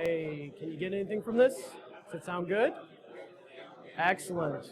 Hey, can you get anything from this? Does it sound good? Excellent.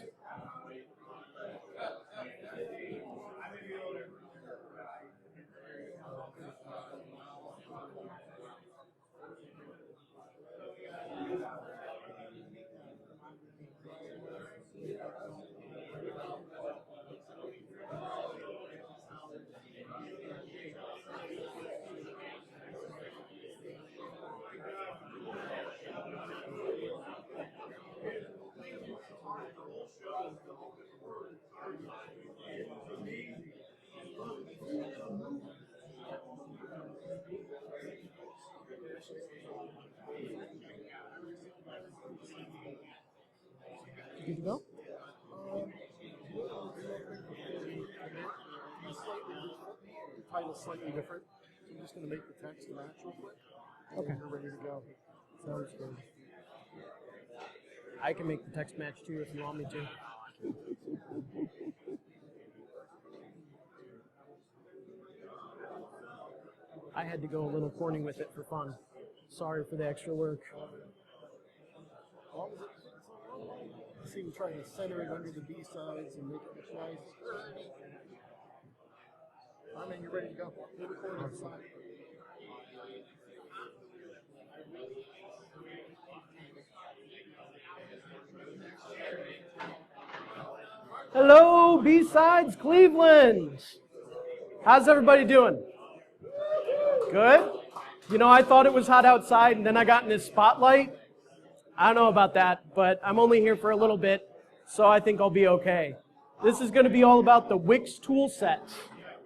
Good to go? The title's slightly different. So I'm just going to make the text match real quick. Okay. We're ready to go. Sounds good. I can make the text match too if you want me to. I had to go a little corny with it for fun. Sorry for the extra work. I see we're trying to center it under the B-sides and make it nice. All right, man, you're ready to go. We'll record on the side. Hello, BSides Cleveland. How's everybody doing? Good? You know, I thought it was hot outside, and then I got in this spotlight. I don't know about that, but I'm only here for a little bit, so I think I'll be okay. This is going to be all about the WiX Toolset.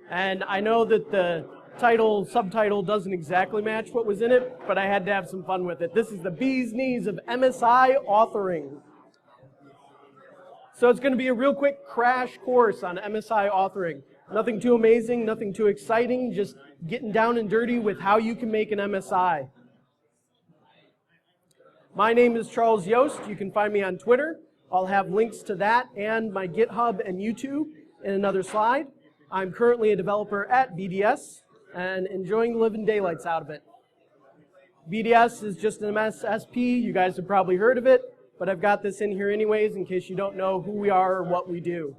And I know that the subtitle doesn't exactly match what was in it, but I had to have some fun with it. This is the bee's knees of MSI authoring. So it's going to be a real quick crash course on MSI authoring. Nothing too amazing, nothing too exciting, just getting down and dirty with how you can make an MSI. My name is Charles Yost. You can find me on Twitter. I'll have links to that and my GitHub and YouTube in another slide. I'm currently a developer at BDS and enjoying the living daylights out of it. BDS is just an MSSP. You guys have probably heard of it, but I've got this in here anyways in case you don't know who we are or what we do.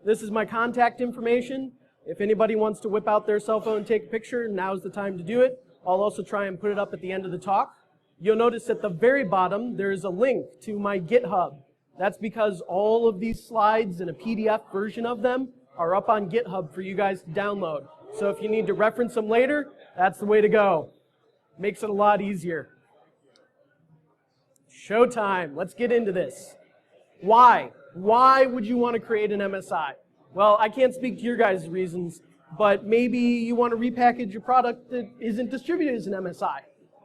This is my contact information. If anybody wants to whip out their cell phone and take a picture, now's the time to do it. I'll also try and put it up at the end of the talk. You'll notice at the very bottom there's a link to my GitHub. That's because all of these slides and a PDF version of them are up on GitHub for you guys to download. So if you need to reference them later, that's the way to go. Makes it a lot easier. Showtime. Let's get into this. Why? Why would you want to create an MSI? Well, I can't speak to your guys' reasons, but maybe you want to repackage your product that isn't distributed as an MSI.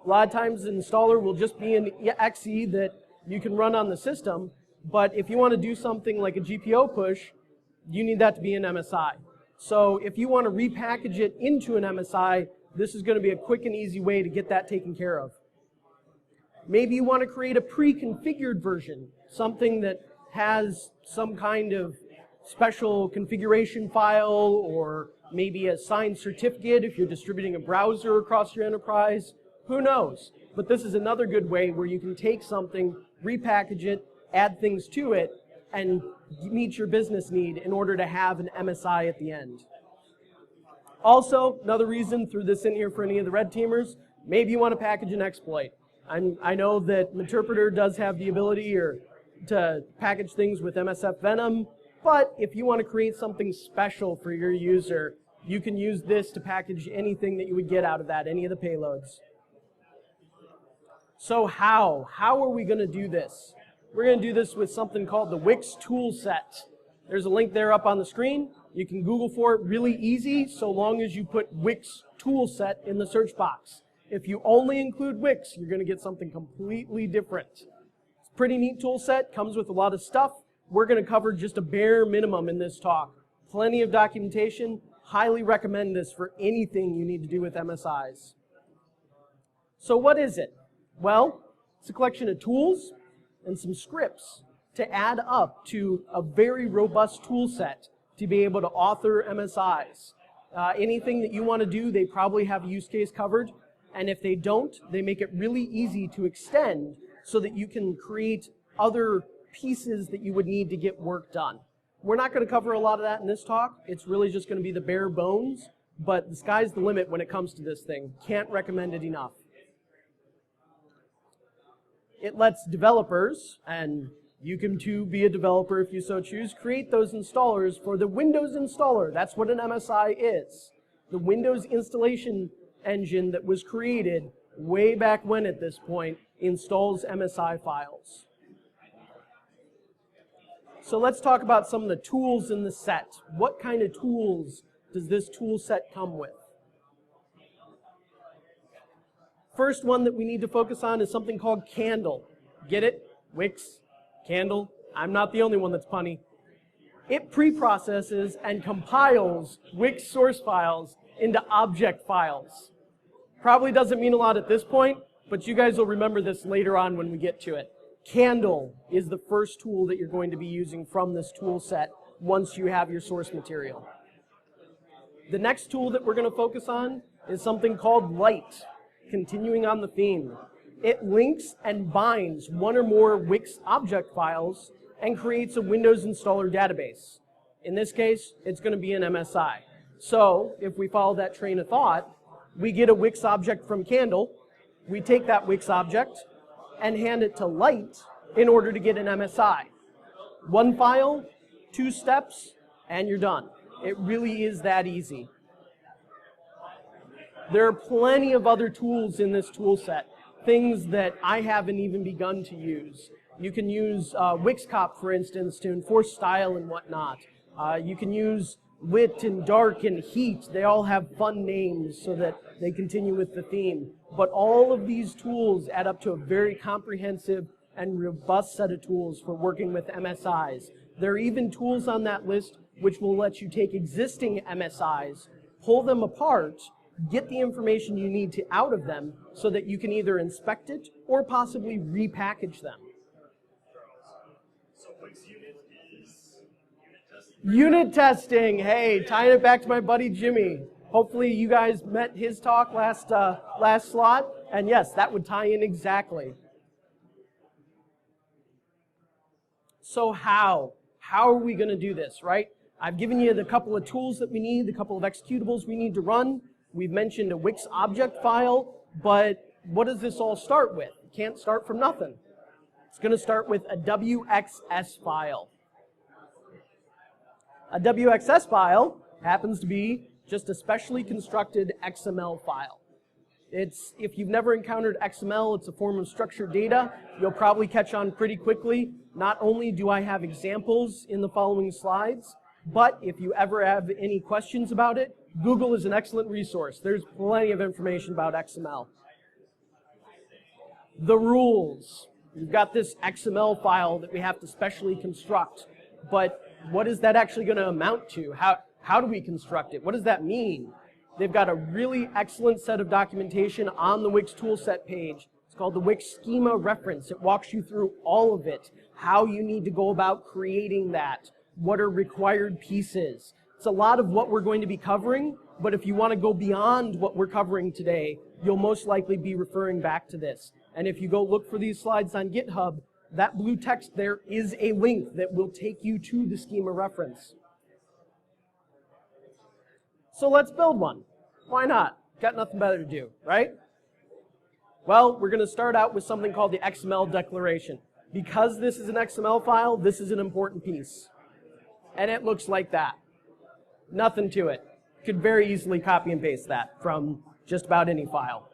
A lot of times the installer will just be an exe that you can run on the system, but if you want to do something like a GPO push, you need that to be an MSI. So if you want to repackage it into an MSI, this is going to be a quick and easy way to get that taken care of. Maybe you want to create a pre-configured version, something that has some kind of special configuration file or maybe a signed certificate if you're distributing a browser across your enterprise. Who knows? But this is another good way where you can take something, repackage it, add things to it, and meet your business need in order to have an MSI at the end. Also, another reason, threw this in here for any of the red teamers, maybe you want to package an exploit. I know that Interpreter does have the ability to package things with MSF Venom, but if you want to create something special for your user, you can use this to package anything that you would get out of that, any of the payloads. So how? How are we going to do this? We're going to do this with something called the WiX Toolset. There's a link there up on the screen. You can Google for it really easy, so long as you put WiX Toolset in the search box. If you only include WiX, you're going to get something completely different. It's a pretty neat tool set, comes with a lot of stuff. We're going to cover just a bare minimum in this talk. Plenty of documentation. Highly recommend this for anything you need to do with MSIs. So what is it? Well, it's a collection of tools and some scripts to add up to a very robust tool set to be able to author MSIs. Anything that you want to do, they probably have a use case covered. And if they don't, they make it really easy to extend so that you can create other pieces that you would need to get work done. We're not going to cover a lot of that in this talk. It's really just going to be the bare bones, but the sky's the limit when it comes to this thing. Can't recommend it enough. It lets developers, and you can too be a developer if you so choose, create those installers for the Windows installer. That's what an MSI is. The Windows installation engine that was created way back when at this point installs MSI files. So let's talk about some of the tools in the set. What kind of tools does this tool set come with? First one that we need to focus on is something called Candle. Get it? WiX, Candle. I'm not the only one that's punny. It pre-processes and compiles WiX source files into object files. Probably doesn't mean a lot at this point, but you guys will remember this later on when we get to it. Candle is the first tool that you're going to be using from this tool set once you have your source material. The next tool that we're going to focus on is something called Light, continuing on the theme. It links and binds one or more WiX object files and creates a Windows installer database. In this case, it's going to be an MSI. So if we follow that train of thought, we get a WiX object from Candle, we take that WiX object and hand it to Light in order to get an MSI. One file, 2 steps, and you're done. It really is that easy. There are plenty of other tools in this tool set, things that I haven't even begun to use. You can use WiXCop, for instance, to enforce style and whatnot. You can use Lit and Dark and Heat. They all have fun names so that they continue with the theme. But all of these tools add up to a very comprehensive and robust set of tools for working with MSIs. There are even tools on that list which will let you take existing MSIs, pull them apart, get the information you need out of them so that you can either inspect it or possibly repackage them. So WiX unit is unit testing. Unit testing. Hey, tying it back to my buddy Jimmy. Hopefully you guys met his talk last slot, and yes, that would tie in exactly. So how are we going to do this, right? I've given you the couple of tools that we need, the couple of executables we need to run. We've mentioned a WiX object file, but what does this all start with? It can't start from nothing. It's going to start with a WXS file. A WXS file happens to be just a specially constructed XML file. If you've never encountered XML, it's a form of structured data. You'll probably catch on pretty quickly. Not only do I have examples in the following slides, but if you ever have any questions about it, Google is an excellent resource. There's plenty of information about XML. The rules. We've got this XML file that we have to specially construct, but what is that actually going to amount to? How do we construct it? What does that mean? They've got a really excellent set of documentation on the WiX Toolset page. It's called the WiX Schema Reference. It walks you through all of it, how you need to go about creating that, what are required pieces. It's a lot of what we're going to be covering, but if you want to go beyond what we're covering today, you'll most likely be referring back to this. And if you go look for these slides on GitHub, that blue text there is a link that will take you to the schema reference. So let's build one. Why not? Got nothing better to do, right? Well, we're going to start out with something called the XML Declaration. Because this is an XML file, this is an important piece. And it looks like that. Nothing to it. Could very easily copy and paste that from just about any file.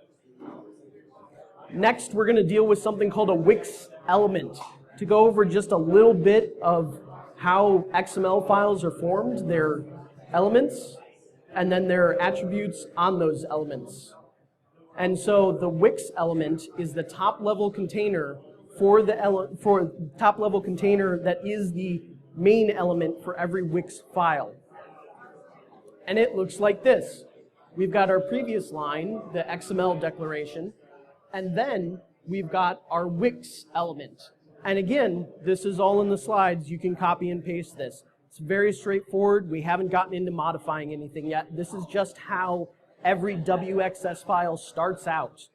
Next, we're going to deal with something called a WiX element to go over just a little bit of how XML files are formed, their elements, and then their attributes on those elements. And so the WiX element is the top-level container for top-level container that is the main element for every WiX file. And it looks like this. We've got our previous line, the XML declaration, and then we've got our WiX element. And again, this is all in the slides. You can copy and paste this. It's very straightforward. We haven't gotten into modifying anything yet. This is just how every WXS file starts out.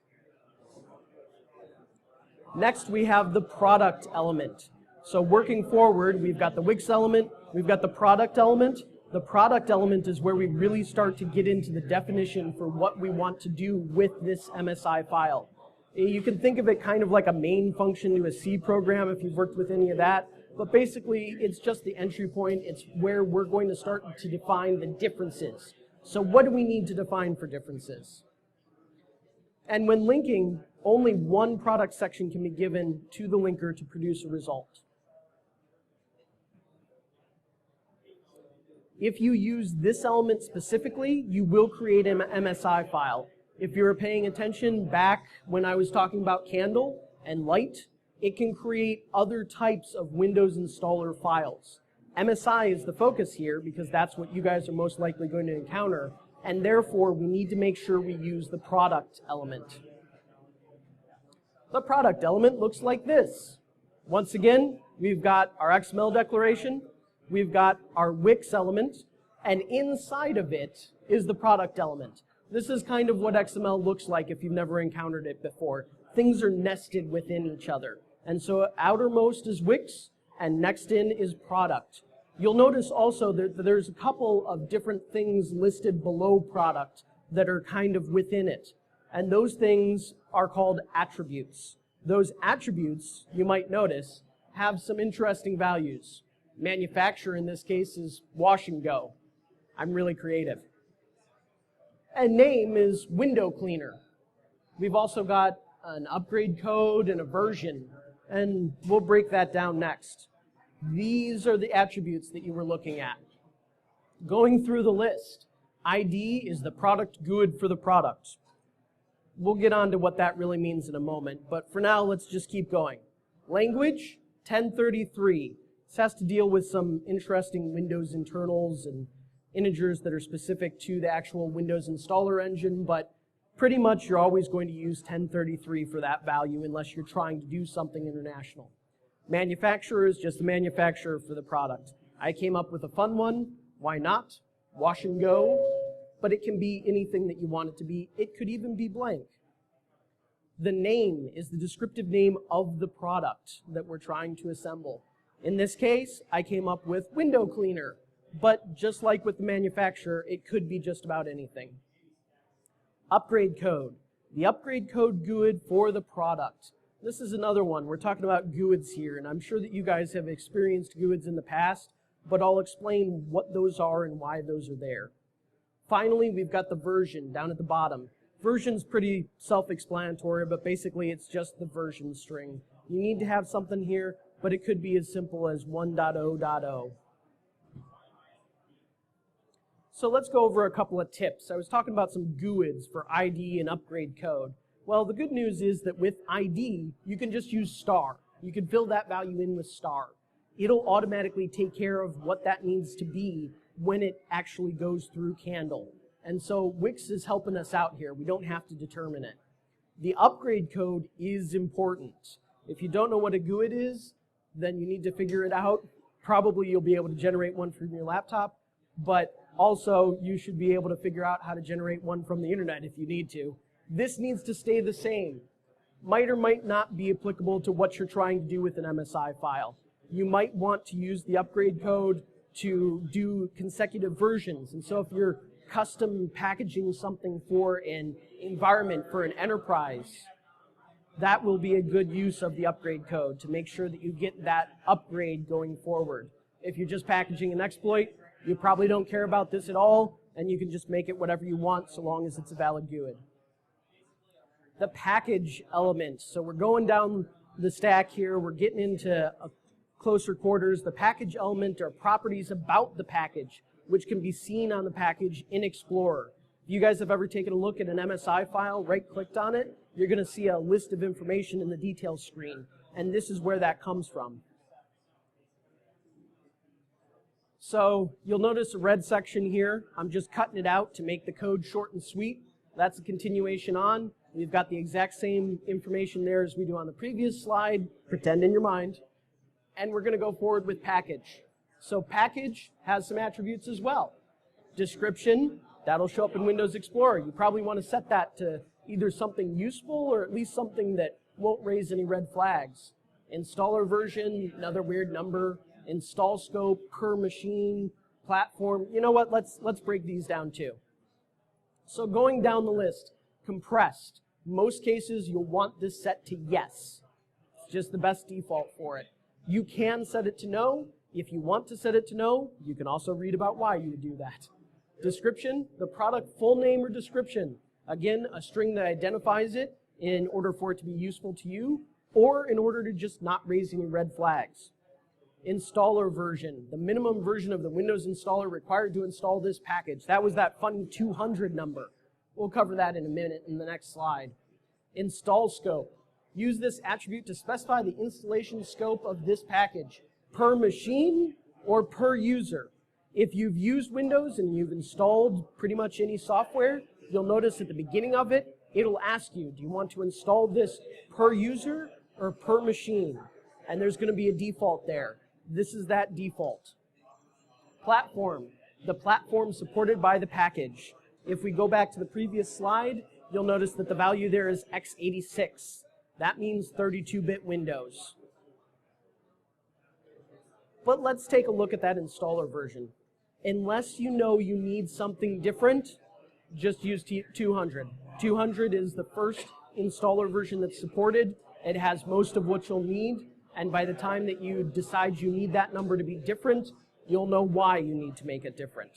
Next, we have the product element. So working forward, we've got the WiX element, we've got the product element. The product element is where we really start to get into the definition for what we want to do with this MSI file. You can think of it kind of like a main function to a C program if you've worked with any of that. But basically, it's just the entry point. It's where we're going to start to define the differences. So what do we need to define for differences? And when linking, only one product section can be given to the linker to produce a result. If you use this element specifically, you will create an MSI file. If you were paying attention back when I was talking about candle and light, it can create other types of Windows installer files. MSI is the focus here because that's what you guys are most likely going to encounter, and therefore we need to make sure we use the product element. The product element looks like this. Once again, we've got our XML declaration, we've got our WiX element, and inside of it is the product element. This is kind of what XML looks like if you've never encountered it before. Things are nested within each other. And so outermost is WiX, and next in is product. You'll notice also that there's a couple of different things listed below product that are kind of within it. And those things are called attributes. Those attributes, you might notice, have some interesting values. Manufacturer in this case is wash and go. I'm really creative. And name is window cleaner. We've also got an upgrade code and a version, and we'll break that down next. These are the attributes that you were looking at. Going through the list, ID is the product GUID for the product. We'll get on to what that really means in a moment, but for now, let's just keep going. Language, 1033. This has to deal with some interesting Windows internals and integers that are specific to the actual Windows installer engine, but pretty much you're always going to use 1033 for that value unless you're trying to do something international. Manufacturer is just the manufacturer for the product. I came up with a fun one. Why not? Wash and go. But it can be anything that you want it to be. It could even be blank. The name is the descriptive name of the product that we're trying to assemble. In this case, I came up with window cleaner. But just like with the manufacturer, it could be just about anything. Upgrade code. The upgrade code GUID for the product. This is another one. We're talking about GUIDs here, and I'm sure that you guys have experienced GUIDs in the past, but I'll explain what those are and why those are there. Finally, we've got the version down at the bottom. Version's pretty self-explanatory, but basically it's just the version string. You need to have something here, but it could be as simple as 1.0.0. So let's go over a couple of tips. I was talking about some GUIDs for ID and upgrade code. Well, the good news is that with ID, you can just use star. You can fill that value in with star. It'll automatically take care of what that needs to be when it actually goes through Candle. And so WiX is helping us out here. We don't have to determine it. The upgrade code is important. If you don't know what a GUID is, then you need to figure it out. Probably you'll be able to generate one from your laptop, but also you should be able to figure out how to generate one from the internet if you need to. This needs to stay the same. Might or might not be applicable to what you're trying to do with an MSI file. You might want to use the upgrade code to do consecutive versions. And so if you're custom packaging something for an environment, for an enterprise, that will be a good use of the upgrade code to make sure that you get that upgrade going forward. If you're just packaging an exploit, you probably don't care about this at all, and you can just make it whatever you want so long as it's a valid GUID. The package element. So we're going down the stack here. We're getting into closer quarters. The package element are properties about the package, which can be seen on the package in Explorer. If you guys have ever taken a look at an MSI file, right-clicked on it, you're going to see a list of information in the details screen, and this is where that comes from. So you'll notice a red section here. I'm just cutting it out to make the code short and sweet. That's a continuation on. We've got the exact same information there as we do on the previous slide. Pretend in your mind. And we're going to go forward with package. So package has some attributes as well. Description, that'll show up in Windows Explorer. You probably want to set that to either something useful or at least something that won't raise any red flags. Installer version, another weird number. Install scope, per machine, platform. You know what? Let's break these down too. So going down the list, compressed. Most cases you'll want this set to yes. It's just the best default for it. You can set it to no. If you want to set it to no, you can also read about why you would do that. Description, the product full name or description. Again, a string that identifies it in order for it to be useful to you, or in order to just not raise any red flags. Installer version, the minimum version of the Windows installer required to install this package. That was that funny 200 number. We'll cover that in a minute in the next slide. Install scope. Use this attribute to specify the installation scope of this package, per machine or per user. If you've used Windows and you've installed pretty much any software, you'll notice at the beginning of it, it'll ask you, do you want to install this per user or per machine? And there's going to be a default there. This is that default. Platform, the platform supported by the package. If we go back to the previous slide, you'll notice that the value there is x86. That means 32-bit Windows. But let's take a look at that installer version. Unless you know you need something different, just use 200. 200 is the first installer version that's supported. It has most of what you'll need, and by the time that you decide you need that number to be different, you'll know why you need to make it different.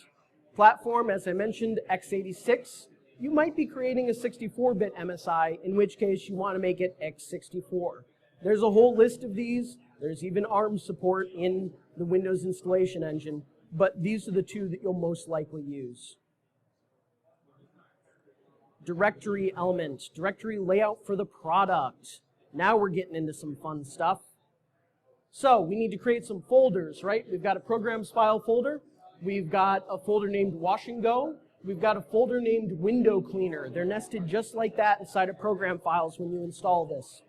Platform, as I mentioned, x86. You might be creating a 64-bit MSI, in which case you want to make it x64. There's a whole list of these. There's even ARM support in the Windows installation engine, but these are the two that you'll most likely use. Directory element, directory layout for the product. Now we're getting into some fun stuff. So we need to create some folders, right? We've got a programs file folder. We've got a folder named Wash and Go. We've got a folder named Window Cleaner. They're nested just like that inside of program files when you install this.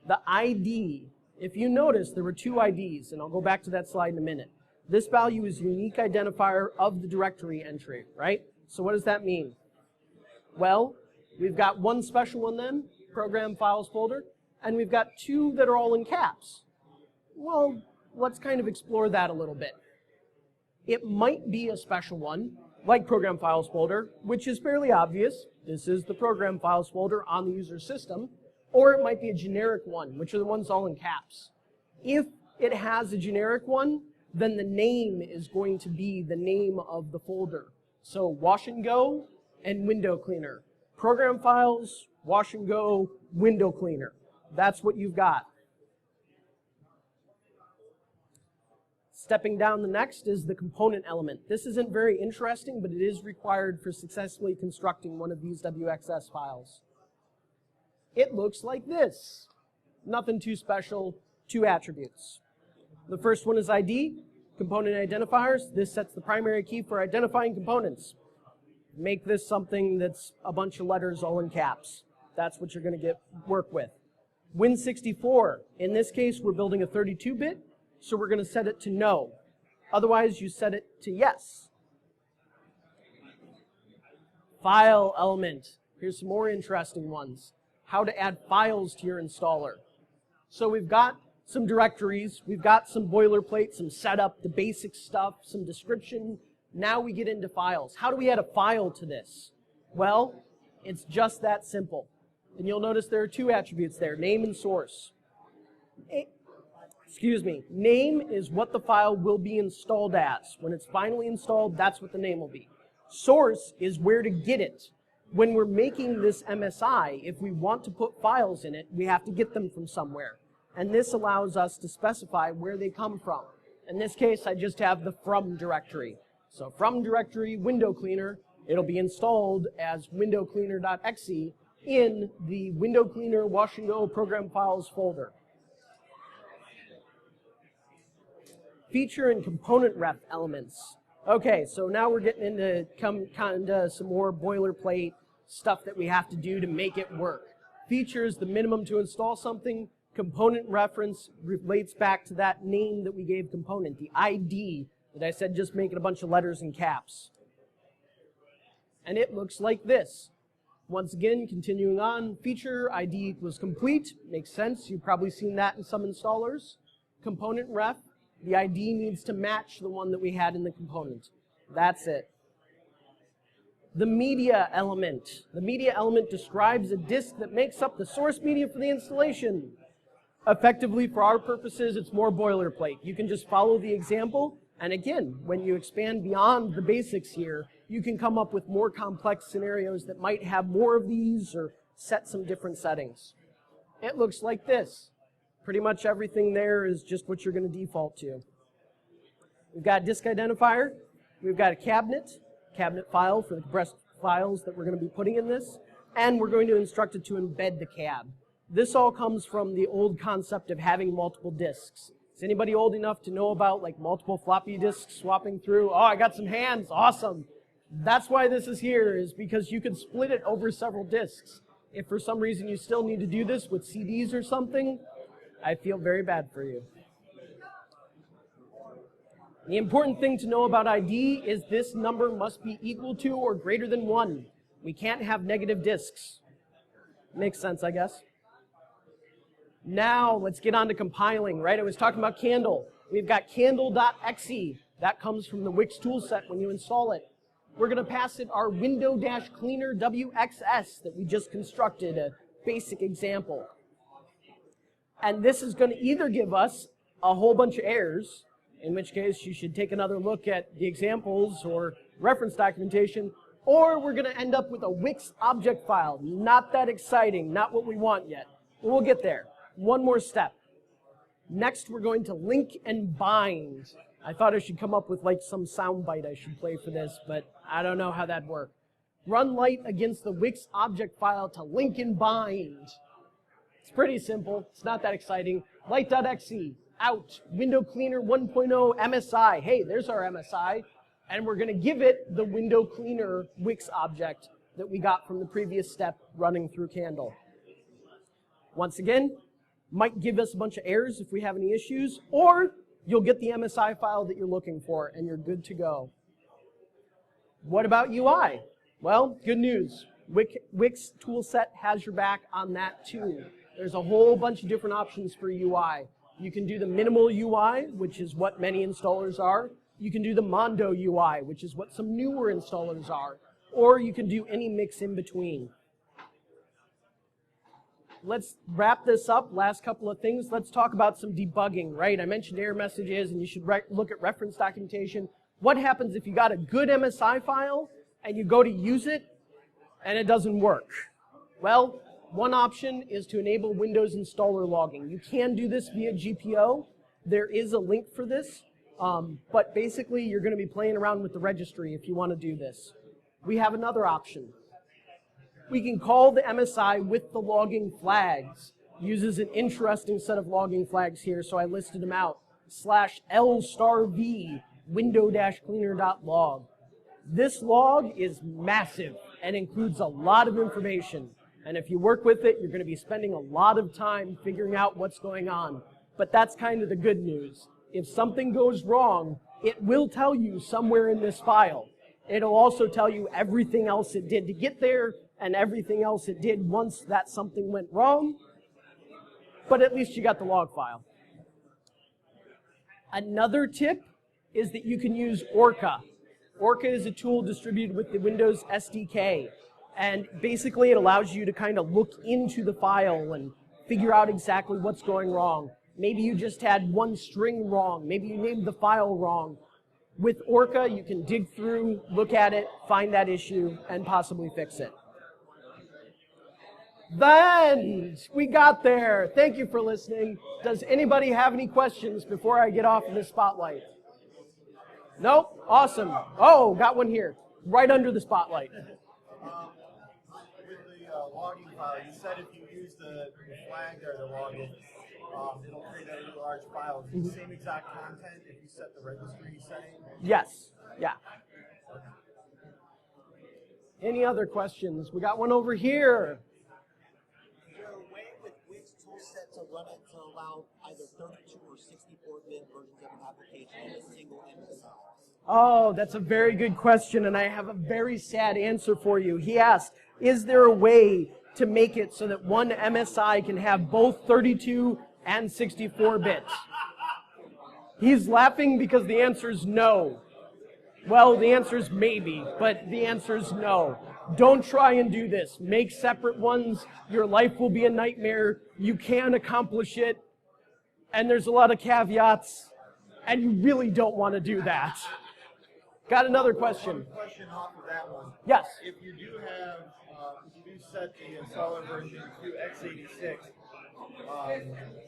The ID, if you notice, there were two IDs, and I'll go back to that slide in a minute. This value is a unique identifier of the directory entry, right? So what does that mean? Well, we've got one special one then, program files folder, and we've got two that are all in caps. Well, let's kind of explore that a little bit. It might be a special one, like program files folder, which is fairly obvious. This is the program files folder on the user system. Or it might be a generic one, which are the ones all in caps. If it has a generic one, then the name is going to be the name of the folder. So Wash and Go and Window Cleaner. Program files, Wash and Go, Window Cleaner. That's what you've got. Stepping down, the next is the component element. This isn't very interesting, but it is required for successfully constructing one of these WXS files. It looks like this. Nothing too special, two attributes. The first one is ID, component identifiers. This sets the primary key for identifying components. Make this something that's a bunch of letters all in caps. That's what you're going to work with. Win64, in this case we're building a 32-bit, so we're going to set it to no. Otherwise you set it to yes. File element. Here's some more interesting ones. How to add files to your installer. So we've got some directories, we've got some boilerplate, some setup, the basic stuff, some description. Now we get into files. How do we add a file to this? Well, it's just that simple. And you'll notice there are two attributes there, name and source. Name is what the file will be installed as. When it's finally installed, that's what the name will be. Source is where to get it. When we're making this MSI, if we want to put files in it, we have to get them from somewhere. And this allows us to specify where they come from. In this case, I just have the from directory. So from directory, Window Cleaner, it'll be installed as windowcleaner.exe in the Window Cleaner Wash and Go program files folder. Feature and component ref elements. Okay, so now we're getting into some more boilerplate stuff that we have to do to make it work. Feature is the minimum to install something. Component reference relates back to that name that we gave component, the ID that I said just make it a bunch of letters and caps. And it looks like this. Once again, continuing on, feature ID equals complete. Makes sense. You've probably seen that in some installers. Component ref, the ID needs to match the one that we had in the component. That's it. The media element. The media element describes a disk that makes up the source media for the installation. Effectively, for our purposes, it's more boilerplate. You can just follow the example, and again, when you expand beyond the basics here, you can come up with more complex scenarios that might have more of these or set some different settings. It looks like this. Pretty much everything there is just what you're going to default to. We've got a disk identifier. We've got a cabinet file for the compressed files that we're going to be putting in this, and we're going to instruct it to embed the cab. This all comes from the old concept of having multiple disks. Is anybody old enough to know about like multiple floppy disks swapping through? Oh, I got some hands, awesome. That's why this is here, is because you can split it over several disks. If for some reason you still need to do this with CDs or something, I feel very bad for you. The important thing to know about ID is this number must be equal to or greater than 1. We can't have negative disks. Makes sense, I guess. Now, let's get on to compiling, right? I was talking about Candle. We've got candle.exe. That comes from the WiX Toolset when you install it. We're going to pass it our window-cleaner WXS that we just constructed, a basic example. And this is going to either give us a whole bunch of errors, in which case you should take another look at the examples or reference documentation, or we're going to end up with a WiX object file. Not that exciting, not what we want yet. But we'll get there. One more step. Next, we're going to link and bind. I thought I should come up with like some sound bite I should play for this, but I don't know how that'd work. Run light against the WiX object file to link and bind. It's pretty simple. It's not that exciting. Light.exe, out, window cleaner 1.0 MSI. Hey, there's our MSI. And we're going to give it the window cleaner WiX object that we got from the previous step running through Candle. Once again, might give us a bunch of errors if we have any issues, or you'll get the MSI file that you're looking for, and you're good to go. What about UI? Well, good news. WiX Toolset has your back on that too. There's a whole bunch of different options for UI. You can do the minimal UI, which is what many installers are. You can do the Mondo UI, which is what some newer installers are. Or you can do any mix in between. Let's wrap this up. Last couple of things. Let's talk about some debugging, right? I mentioned error messages, and you should look at reference documentation. What happens if you got a good MSI file, and you go to use it, and it doesn't work? Well, one option is to enable Windows installer logging. You can do this via GPO. There is a link for this, but basically you're going to be playing around with the registry if you want to do this. We have another option. We can call the MSI with the logging flags. Uses an interesting set of logging flags here, so I listed them out. /L*V window-cleaner.log. This log is massive and includes a lot of information. And if you work with it, you're going to be spending a lot of time figuring out what's going on. But that's kind of the good news. If something goes wrong, it will tell you somewhere in this file. It'll also tell you everything else it did to get there and everything else it did once that something went wrong. But at least you got the log file. Another tip is that you can use Orca. Orca is a tool distributed with the Windows SDK. And basically it allows you to kind of look into the file and figure out exactly what's going wrong. Maybe you just had one string wrong. Maybe you named the file wrong. With Orca, you can dig through, look at it, find that issue, and possibly fix it. Then we got there. Thank you for listening. Does anybody have any questions before I get off of this spotlight? Nope? Awesome. Oh, got one here, right under the spotlight. With the logging file, you said if you use the flag there to log in, it'll create a really large file. Is it the same exact content if you set the registry setting? Yes. Yeah. Any other questions? We got one over here. Is there a way with WiX Toolset to run it allow either 32 or 64-bit versions of an application in a single MSI? Oh, that's a very good question, and I have a very sad answer for you. He asked, is there a way to make it so that one MSI can have both 32 and 64 bits? He's laughing because the answer is no. Well, the answer is maybe, but the answer is no. Don't try and do this. Make separate ones. Your life will be a nightmare. You can accomplish it, and there's a lot of caveats, and you really don't want to do that. Got another question? One question off of that one. Yes. If you do have, if you do set the installer version to x86,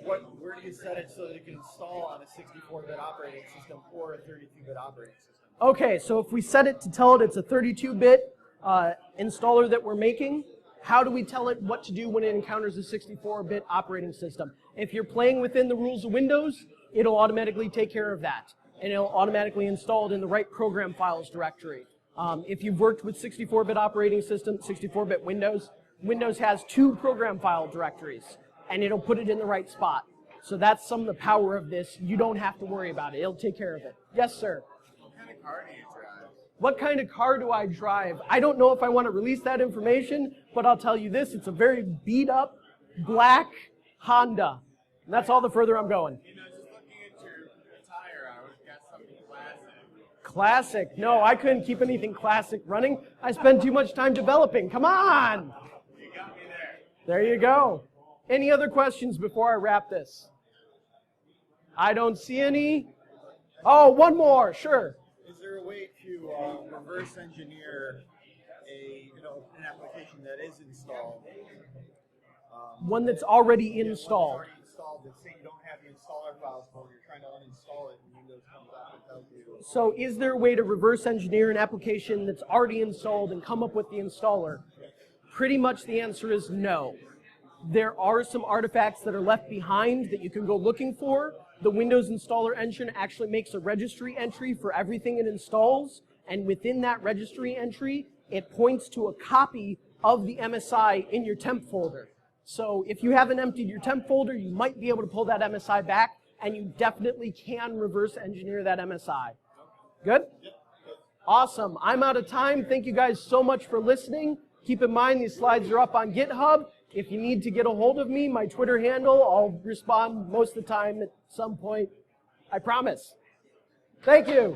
where do you set it so that it can install on a 64-bit operating system or a 32-bit operating system? Okay, so if we set it to tell it it's a 32-bit installer that we're making, how do we tell it what to do when it encounters a 64-bit operating system? If you're playing within the rules of Windows, it'll automatically take care of that, and it'll automatically install it in the right program files directory. If you've worked with 64-bit operating system, 64-bit Windows, Windows has 2 program file directories, and it'll put it in the right spot. So that's some of the power of this. You don't have to worry about it. It'll take care of it. Yes, sir? What kind of car do you drive? What kind of car do I drive? I don't know if I want to release that information, but I'll tell you this. It's a very beat-up, black Honda. And that's all the further I'm going. You know, just looking at your attire, I would have got something classic. Classic. No, I couldn't keep anything classic running. I spend too much time developing. Come on! You got me there. There you go. Any other questions before I wrap this? I don't see any. Oh, one more. Sure. Is there a way to reverse engineer an application that is installed? One that's already installed. Already installed. Let's say you don't have the installer files for it, you're trying to uninstall it, and Windows comes out and tells you. So is there a way to reverse engineer an application that's already installed and come up with the installer? Pretty much the answer is no. There are some artifacts that are left behind that you can go looking for. The Windows installer engine actually makes a registry entry for everything it installs, and within that registry entry, it points to a copy of the MSI in your temp folder. So if you haven't emptied your temp folder, you might be able to pull that MSI back, and you definitely can reverse engineer that MSI. Good? Awesome. I'm out of time. Thank you guys so much for listening. Keep in mind, these slides are up on GitHub. If you need to get a hold of me, my Twitter handle, I'll respond most of the time at some point. I promise. Thank you.